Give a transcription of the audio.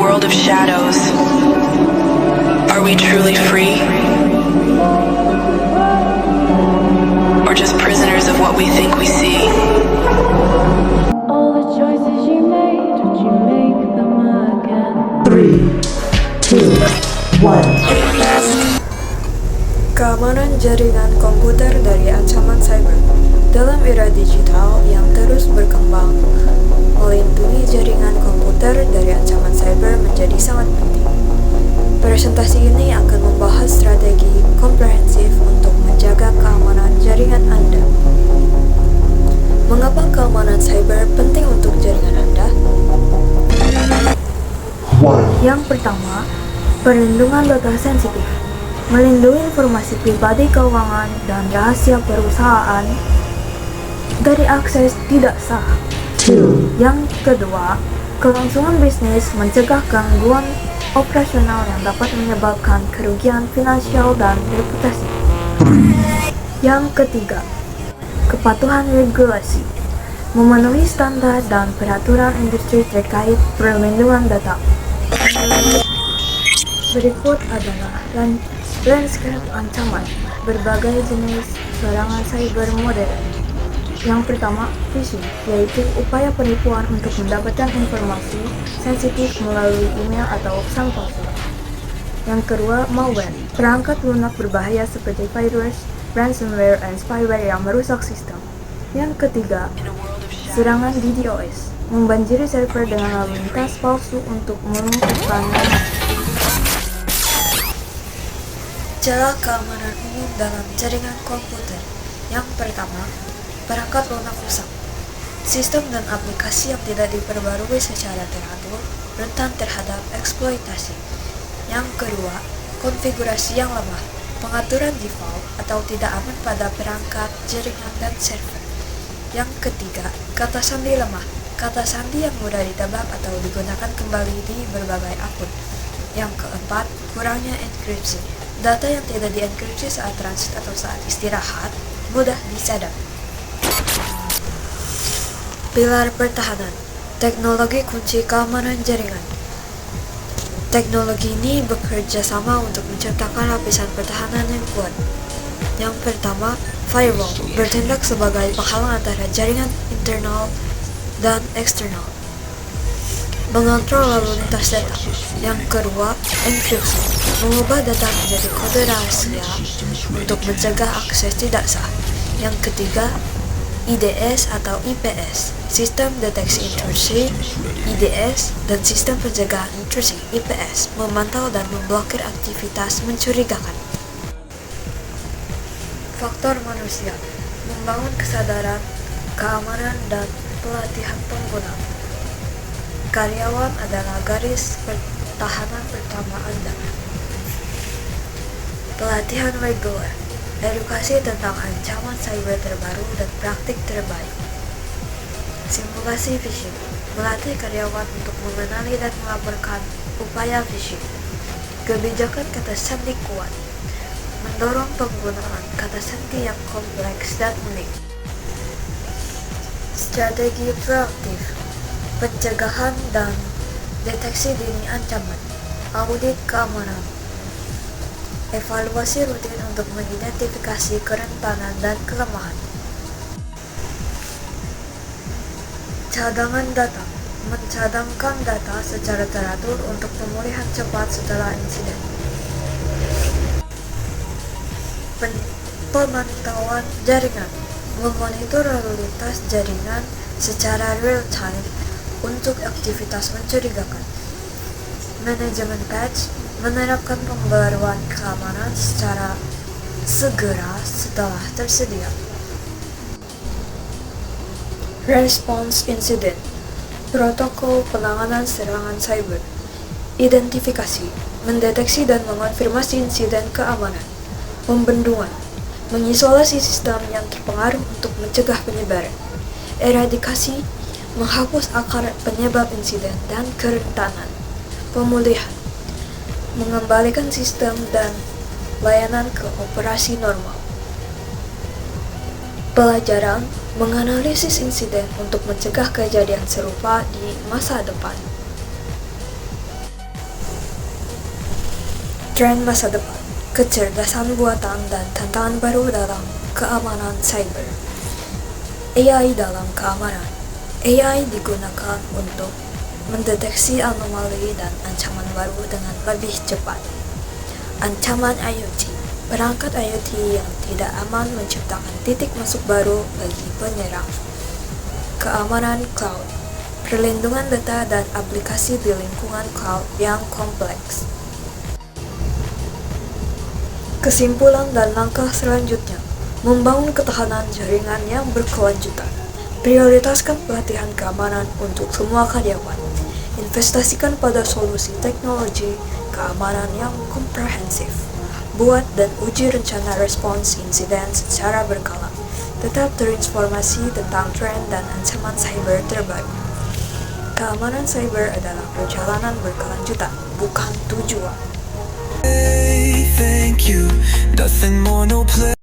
world of shadows, are we truly free? Or just prisoners of what we think we see? All the choices you made, would you make them again? 3, 2, 1. Keamanan jaringan komputer dari ancaman cyber. Dalam era digital yang terus berkembang, melindungi jaringan komputer dari ancaman cyber menjadi sangat penting. Presentasi ini akan membahas strategi komprehensif untuk menjaga keamanan jaringan Anda. Mengapa keamanan cyber penting untuk jaringan Anda? Yang pertama, perlindungan data sensitif. Melindungi informasi pribadi keuangan dan rahasia perusahaan dari akses tidak sah. 2, Yang kedua, kelangsungan bisnis mencegah gangguan operasional yang dapat menyebabkan kerugian finansial dan reputasi. Yang ketiga, kepatuhan regulasi. Memenuhi standar dan peraturan industri terkait perlindungan data. Berikut adalah landscape ancaman berbagai jenis serangan cyber modern. Yang pertama, phishing, yaitu upaya penipuan untuk mendapatkan informasi sensitif melalui email atau pesan palsu. Yang kedua, malware, perangkat lunak berbahaya seperti virus, ransomware, dan spyware yang merusak sistem. Yang ketiga, serangan DDoS, membanjiri server dengan lalu lintas palsu untuk melumpuhkannya. Celah keamanan umum dalam jaringan komputer. Yang pertama, perangkat lunak rusak. Sistem dan aplikasi yang tidak diperbarui secara teratur rentan terhadap eksploitasi. Yang kedua, konfigurasi yang lemah. Pengaturan default atau tidak aman pada perangkat, jaringan, dan server. Yang ketiga, kata sandi lemah. Kata sandi yang mudah ditebak atau digunakan kembali di berbagai akun. Yang keempat, kurangnya enkripsi. Data yang tidak dienkripsi saat transit atau saat istirahat mudah disadap. Pilar pertahanan, teknologi kunci keamanan jaringan. Teknologi ini bekerja sama untuk menciptakan lapisan pertahanan yang kuat. Yang pertama, firewall, bertindak sebagai penghalang antara jaringan internal dan eksternal, mengontrol lalu lintas data. Yang kedua, enkripsi, mengubah data menjadi kode rahasia untuk mencegah akses tidak sah. Yang ketiga, IDS atau IPS, sistem deteksi intrusi. IDS dan sistem pencegahan intrusi IPS memantau dan memblokir aktivitas mencurigakan. Faktor manusia, membangun kesadaran, keamanan, dan pelatihan pengguna. Karyawan adalah garis pertahanan pertama Anda. Pelatihan reguler, edukasi tentang ancaman cyber terbaru dan praktik terbaik. Simulasi phishing, melatih karyawan untuk mengenali dan melaporkan upaya phishing. Kebijakan kata sandi kuat, mendorong penggunaan kata sandi yang kompleks dan unik. Strategi proaktif, pencegahan dan deteksi dini ancaman. Audit keamanan, evaluasi rutin untuk mengidentifikasi kerentanan dan kelemahan. Cadangan data, mencadangkan data secara teratur untuk pemulihan cepat setelah insiden. Pemantauan jaringan, memonitor lalu lintas jaringan secara real time untuk aktivitas mencurigakan. Manajemen patch, menerapkan pembaruan keamanan secara segera setelah tersedia. Response incident, protokol penanganan serangan cyber. Identifikasi, mendeteksi dan mengonfirmasi insiden keamanan. Pembendungan, mengisolasi sistem yang terpengaruh untuk mencegah penyebaran. Eradikasi, menghapus akar penyebab insiden dan kerentanan. Pemulihan, mengembalikan sistem dan layanan ke operasi normal. Pelajaran, menganalisis insiden untuk mencegah kejadian serupa di masa depan. Tren masa depan, kecerdasan buatan dan tantangan baru dalam keamanan cyber. AI dalam keamanan. AI digunakan untuk mendeteksi anomali dan ancaman baru dengan lebih cepat. Ancaman IoT. Perangkat IoT yang tidak aman menciptakan titik masuk baru bagi penyerang. Keamanan cloud. Perlindungan data dan aplikasi di lingkungan cloud yang kompleks. Kesimpulan dan langkah selanjutnya, membangun ketahanan jaringan yang berkelanjutan. Prioritaskan pelatihan keamanan untuk semua karyawan. Investasikan pada solusi teknologi keamanan yang komprehensif. Buat dan uji rencana respons insiden secara berkala. Tetap terinformasi tentang tren dan ancaman cyber terbaru. Keamanan cyber adalah perjalanan berkelanjutan, bukan tujuan. Thank you. Nothing more, no play.